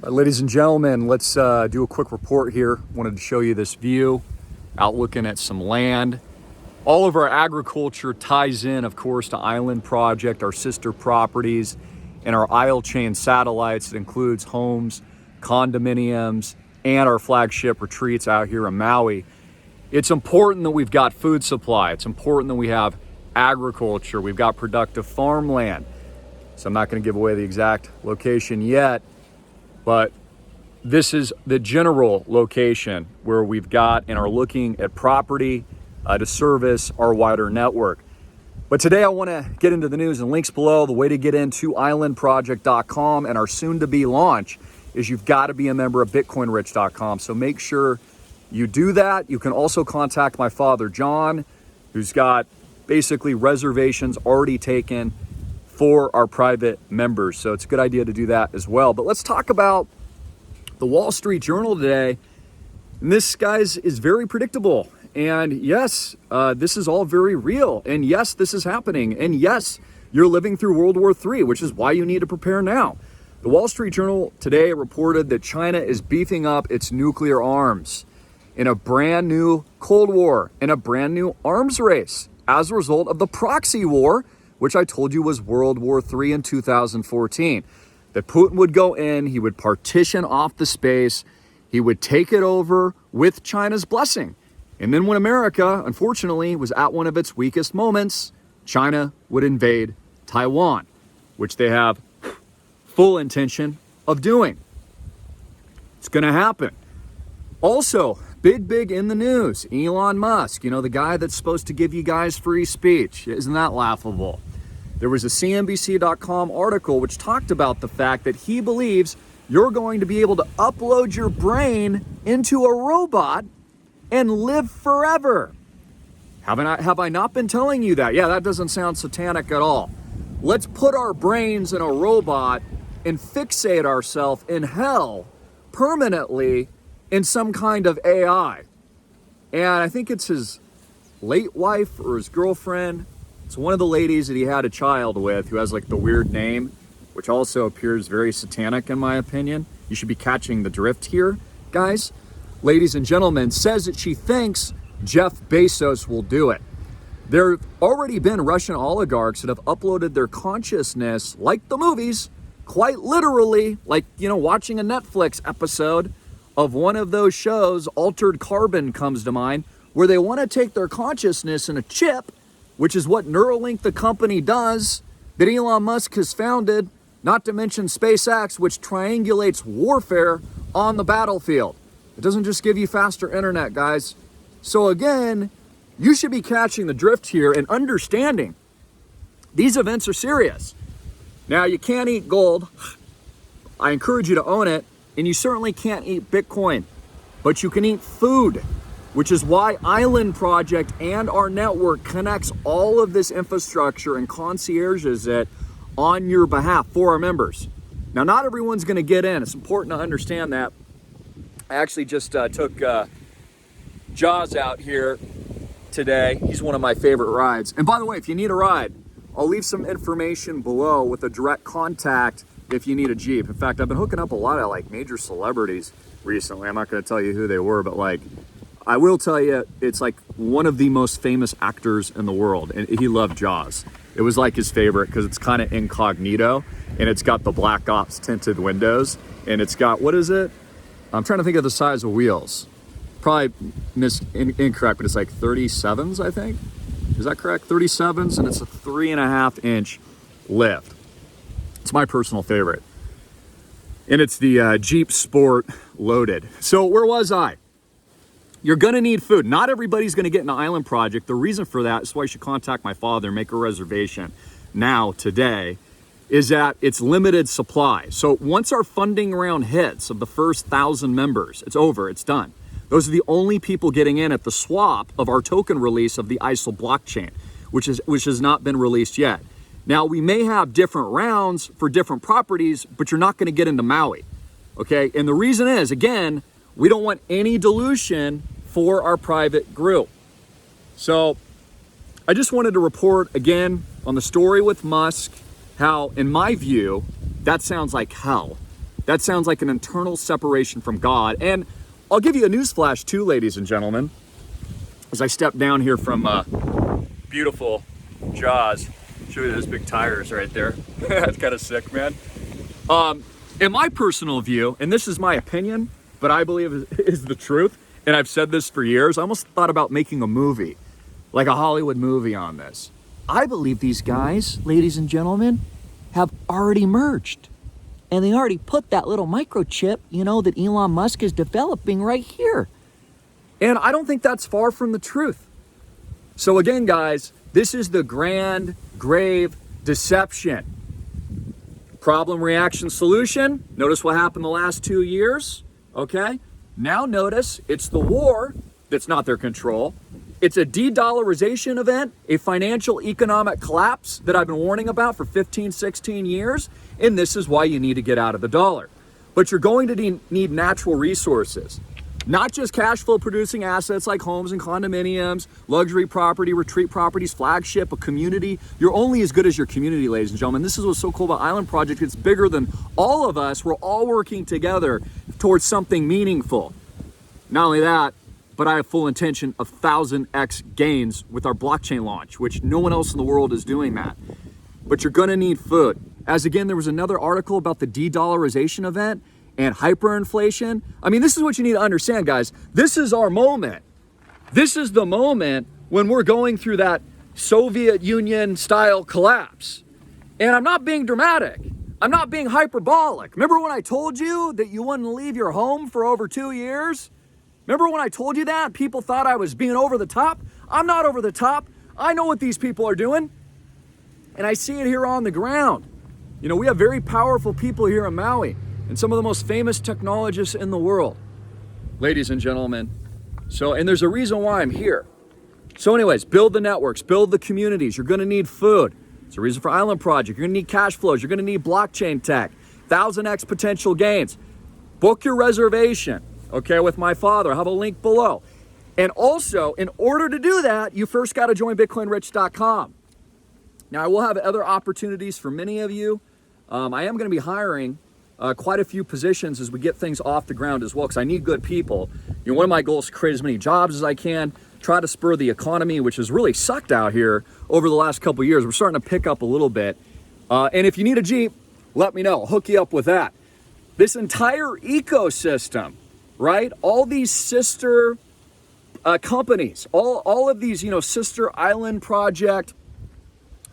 Ladies and gentlemen, let's do a quick report here. Wanted to show you this view out looking at some land. All of our agriculture ties in, of course, to Island Project, our sister properties, and our Isle Chain satellites. It includes homes, condominiums, and our flagship retreats out here in Maui. It's important that we've got food supply. It's important that we have agriculture. We've got productive farmland. So I'm not going to give away the exact location yet, but this is the general location where we've got and are looking at property to service our wider network. But today I want to get into the news, and links below. The way to get into islandproject.com and our soon-to-be launch is you've got to be a member of Bitcoinrich.com. So make sure you do that. You can also contact my father, John, who's got basically reservations already taken for our private members. So it's a good idea to do that as well. But let's talk about the Wall Street Journal today. And this, guys, is very predictable. And yes, this is all very real. And yes, this is happening. And yes, you're living through World War III, which is why you need to prepare now. The Wall Street Journal today reported that China is beefing up its nuclear arms in a brand new Cold War, in a brand new arms race as a result of the proxy war, which I told you was World War III in 2014. That Putin would go in, he would partition off the space, he would take it over with China's blessing. And then when America, unfortunately, was at one of its weakest moments, China would invade Taiwan, which they have full intention of doing. It's going to happen. Also, big in the news, Elon Musk, the guy that's supposed to give you guys free speech. Isn't that laughable? There was a CNBC.com article which talked about the fact that he believes you're going to be able to upload your brain into a robot and live forever. Have I not been telling you that? Yeah, that doesn't sound satanic at all. Let's put our brains in a robot and fixate ourselves in hell permanently in some kind of AI. And I think it's his late wife or his girlfriend. It's one of the ladies that he had a child with who has like the weird name, which also appears very satanic in my opinion. You should be catching the drift here, guys. Ladies and gentlemen, says that she thinks Jeff Bezos will do it. There have already been Russian oligarchs that have uploaded their consciousness, like the movies, quite literally, like, watching a Netflix episode of one of those shows. Altered Carbon comes to mind, where they want to take their consciousness in a chip, which is what Neuralink, the company, does, that Elon Musk has founded, not to mention SpaceX, which triangulates warfare on the battlefield. It doesn't just give you faster internet, guys. So again, you should be catching the drift here and understanding these events are serious. Now, you can't eat gold. I encourage you to own it. And you certainly can't eat Bitcoin, but you can eat food, which is why Island Project and our network connects all of this infrastructure and concierges it on your behalf for our members. Now, not everyone's going to get in. It's important to understand that. I actually just took Jaws out here today. He's one of my favorite rides. And by the way, if you need a ride, I'll leave some information below with a direct contact if you need a Jeep. In fact, I've been hooking up a lot of major celebrities recently. I'm not going to tell you who they were, but I will tell you, it's one of the most famous actors in the world, and he loved Jaws. It was his favorite because it's kind of incognito, and it's got the Black Ops tinted windows, and it's got, what is it? I'm trying to think of the size of wheels. Probably incorrect, but it's 37s, I think. Is that correct? 37s, and it's a 3.5-inch lift. It's my personal favorite. And it's the Jeep Sport Loaded. So where was I? You're going to need food. Not everybody's going to get in the Island Project. The reason for that is why you should contact my father and make a reservation now, today, is that it's limited supply. So once our funding round hits of the first 1,000 members, it's over, it's done. Those are the only people getting in at the swap of our token release of the ISO blockchain, which has not been released yet. Now, we may have different rounds for different properties, but you're not going to get into Maui, okay? And the reason is, again, we don't want any dilution for our private group. So I just wanted to report again on the story with Musk, how, in my view, that sounds like hell. That sounds like an internal separation from God. And I'll give you a newsflash too, ladies and gentlemen, as I step down here from beautiful Jaws. Show you those big tires right there. That's kind of sick, man. In my personal view, and this is my opinion, but I believe is the truth, and I've said this for years, I almost thought about making a movie, like a Hollywood movie on this. I believe these guys, ladies and gentlemen, have already merged. And they already put that little microchip, that Elon Musk is developing right here. And I don't think that's far from the truth. So again, guys, this is the grand, grave deception. Problem, reaction, solution. Notice what happened the last 2 years, okay? Now notice it's the war that's not their control. It's a de-dollarization event, a financial economic collapse that I've been warning about for 15, 16 years, and this is why you need to get out of the dollar. But you're going to need natural resources, not just cash flow producing assets like homes and condominiums, luxury property, retreat properties, flagship, a community. You're only as good as your community, ladies and gentlemen. This is what's so cool about Island Project. It's bigger than all of us. We're all working together towards something meaningful. Not only that, but I have full intention of 1000x gains with our blockchain launch, which no one else in the world is doing that. But you're gonna need food. As again, there was another article about the de-dollarization event and hyperinflation. I mean, this is what you need to understand, guys. This is our moment. This is the moment when we're going through that Soviet Union style collapse. And I'm not being dramatic. I'm not being hyperbolic. Remember when I told you that you wouldn't leave your home for over 2 years? Remember when I told you that? People thought I was being over the top. I'm not over the top. I know what these people are doing. And I see it here on the ground. We have very powerful people here in Maui and some of the most famous technologists in the world, ladies and gentlemen. And there's a reason why I'm here. So anyways, build the networks, build the communities. You're gonna need food. It's a reason for Island Project. You're gonna need cash flows. You're gonna need blockchain tech, 1000x potential gains. Book your reservation. Okay, with my father. I have a link below. And also, in order to do that, you first got to join Bitcoinrich.com. Now, I will have other opportunities for many of you. I am going to be hiring quite a few positions as we get things off the ground as well, because I need good people. One of my goals is to create as many jobs as I can, try to spur the economy, which has really sucked out here over the last couple of years. We're starting to pick up a little bit. And if you need a Jeep, let me know. I'll hook you up with that. This entire ecosystem, right? All these sister companies, all of these, sister Island Project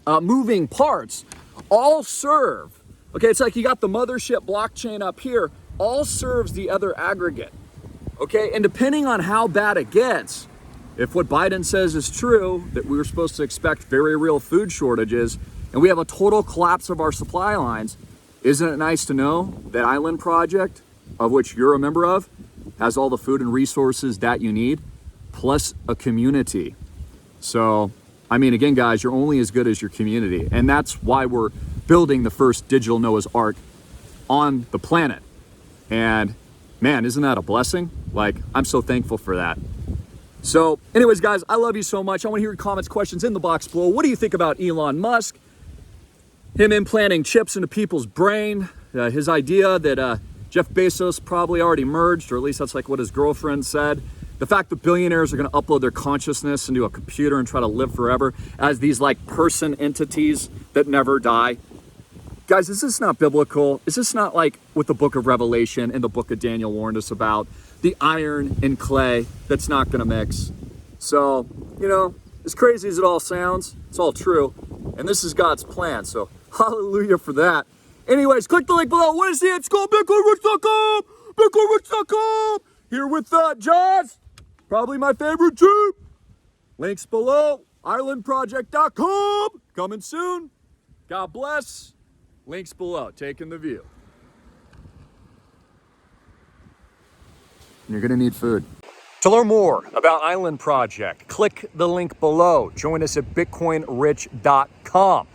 moving parts, all serve. Okay, it's like you got the mothership blockchain up here, all serves the other aggregate. Okay, and depending on how bad it gets, if what Biden says is true, that we were supposed to expect very real food shortages, and we have a total collapse of our supply lines, isn't it nice to know that Island Project, of which you're a member of, has all the food and resources that you need, plus a community. So, I mean, again, guys, you're only as good as your community. And that's why we're building the first digital Noah's Ark on the planet. And man, isn't that a blessing? Like, I'm so thankful for that. So anyways, guys, I love you so much. I want to hear your comments, questions in the box below. What do you think about Elon Musk? Him implanting chips into people's brain, his idea that Jeff Bezos probably already merged, or at least that's like what his girlfriend said. The fact that billionaires are going to upload their consciousness into a computer and try to live forever as these like person entities that never die. Guys, is this not biblical? Is this not like what the book of Revelation and the book of Daniel warned us about? The iron and clay that's not going to mix. So, as crazy as it all sounds, it's all true. And this is God's plan. So, hallelujah for that. Anyways, click the link below. Want to see it? It's called Bitcoinrich.com. Bitcoinrich.com. Here with Jaws. Probably my favorite Jeep. Links below. Islandproject.com. Coming soon. God bless. Links below. Taking the view. You're going to need food. To learn more about Island Project, click the link below. Join us at Bitcoinrich.com.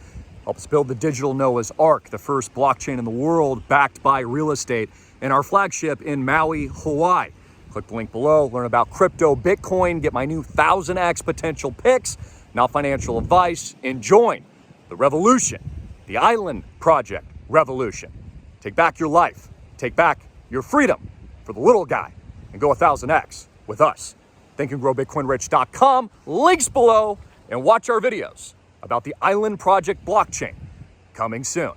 Help us build the digital Noah's Ark, the first blockchain in the world backed by real estate, and our flagship in Maui, Hawaii. Click the link below, learn about crypto, Bitcoin, get my new 1000x potential picks, now financial advice, and join the revolution, the Island Project revolution. Take back your life Take back your freedom for the little guy and go 1000x with us. thinkandgrowbitcoinrich.com, links below, and watch our videos about the Island Project blockchain coming soon.